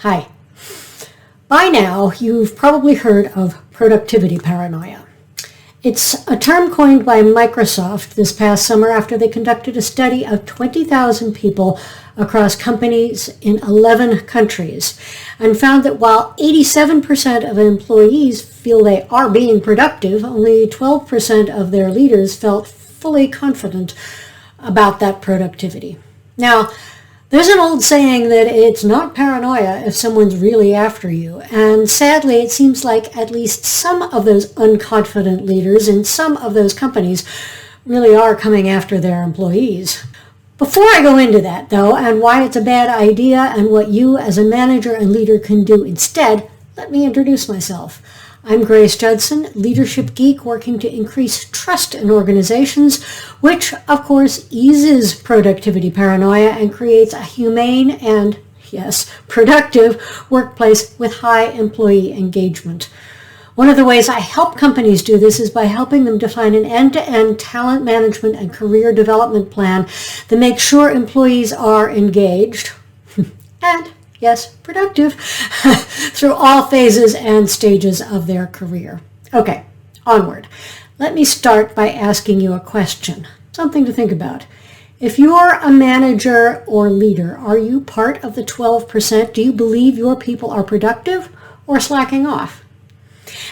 Hi. By now, you've probably heard of productivity paranoia. It's a term coined by Microsoft this past summer after they conducted a study of 20,000 people across companies in 11 countries and found that while 87% of employees feel they are being productive, only 12% of their leaders felt fully confident about that productivity. Now, there's an old saying that it's not paranoia if someone's really after you, and sadly it seems like at least some of those unconfident leaders in some of those companies really are coming after their employees. Before I go into that though, and why it's a bad idea and what you as a manager and leader can do instead, let me introduce myself. I'm Grace Judson, leadership geek working to increase trust in organizations, which of course eases productivity paranoia and creates a humane and, yes, productive workplace with high employee engagement. One of the ways I help companies do this is by helping them define an end-to-end talent management and career development plan that makes sure employees are engaged and yes, productive, through all phases and stages of their career. Okay, onward. Let me start by asking you a question, something to think about. If you're a manager or leader, are you part of the 12%? Do you believe your people are productive or slacking off?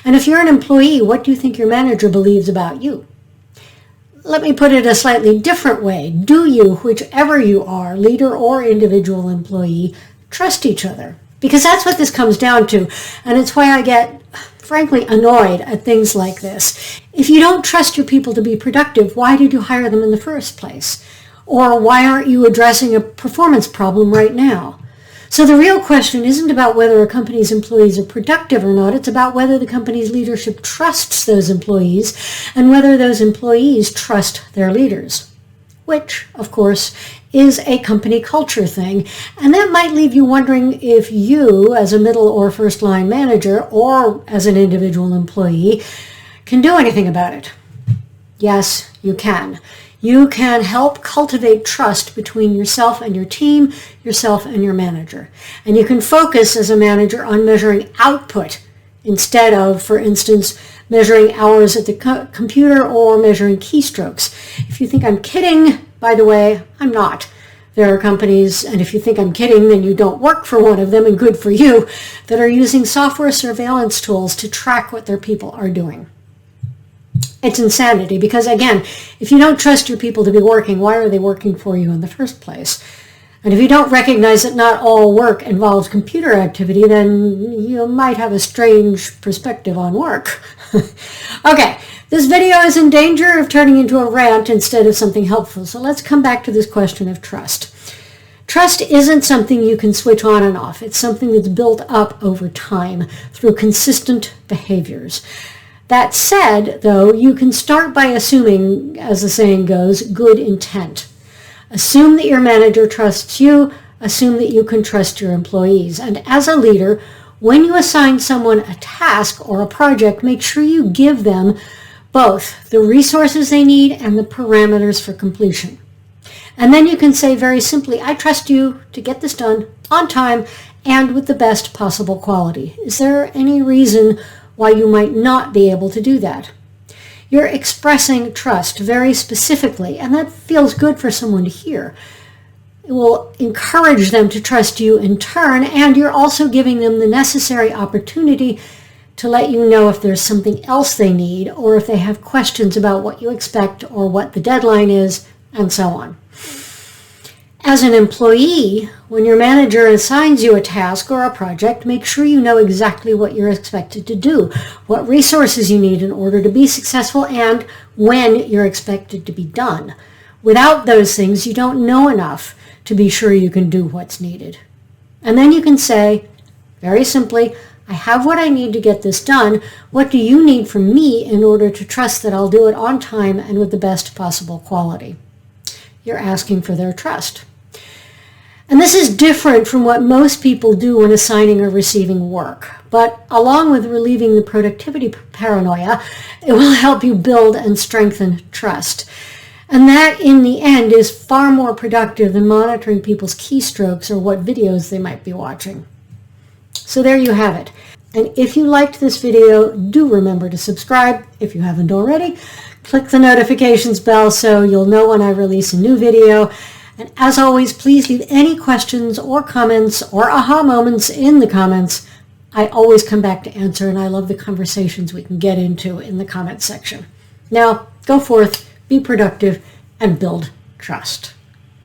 And if you're an employee, what do you think your manager believes about you? Let me put it a slightly different way. Do you, whichever you are, leader or individual employee, trust each other? Because that's what this comes down to, and it's why I get, frankly, annoyed at things like this. If you don't trust your people to be productive, why did you hire them in the first place? Or why aren't you addressing a performance problem right now? So the real question isn't about whether a company's employees are productive or not, it's about whether the company's leadership trusts those employees and whether those employees trust their leaders, which, of course, is a company culture thing, and that might leave you wondering if you, as a middle or first line manager, or as an individual employee, can do anything about it. Yes, you can. You can help cultivate trust between yourself and your team, yourself and your manager. And you can focus as a manager on measuring output instead of, for instance, measuring hours at the computer or measuring keystrokes. If you think I'm kidding, by the way, I'm not. There are companies, and if you think I'm kidding, then you don't work for one of them, and good for you, that are using software surveillance tools to track what their people are doing. It's insanity because, again, if you don't trust your people to be working, why are they working for you in the first place? And if you don't recognize that not all work involves computer activity, then you might have a strange perspective on work. Okay, this video is in danger of turning into a rant instead of something helpful, so let's come back to this question of trust. Trust isn't something you can switch on and off. It's something that's built up over time through consistent behaviors. That said, though, you can start by assuming, as the saying goes, good intent. Assume that your manager trusts you. Assume that you can trust your employees. And as a leader, when you assign someone a task or a project, make sure you give them both the resources they need and the parameters for completion. And then you can say very simply, I trust you to get this done on time and with the best possible quality. Is there any reason why you might not be able to do that? You're expressing trust very specifically, and that feels good for someone to hear. It will encourage them to trust you in turn, and you're also giving them the necessary opportunity to let you know if there's something else they need or if they have questions about what you expect or what the deadline is, and so on. As an employee, when your manager assigns you a task or a project, make sure you know exactly what you're expected to do, what resources you need in order to be successful, and when you're expected to be done. Without those things, you don't know enough to be sure you can do what's needed. And then you can say, very simply, I have what I need to get this done. What do you need from me in order to trust that I'll do it on time and with the best possible quality? You're asking for their trust. And this is different from what most people do when assigning or receiving work. But along with relieving the productivity paranoia, it will help you build and strengthen trust. And that, in the end, is far more productive than monitoring people's keystrokes or what videos they might be watching. So there you have it. And if you liked this video, do remember to subscribe if you haven't already. Click the notifications bell so you'll know when I release a new video. And as always, please leave any questions or comments or aha moments in the comments. I always come back to answer, and I love the conversations we can get into in the comment section. Now, go forth, be productive, and build trust.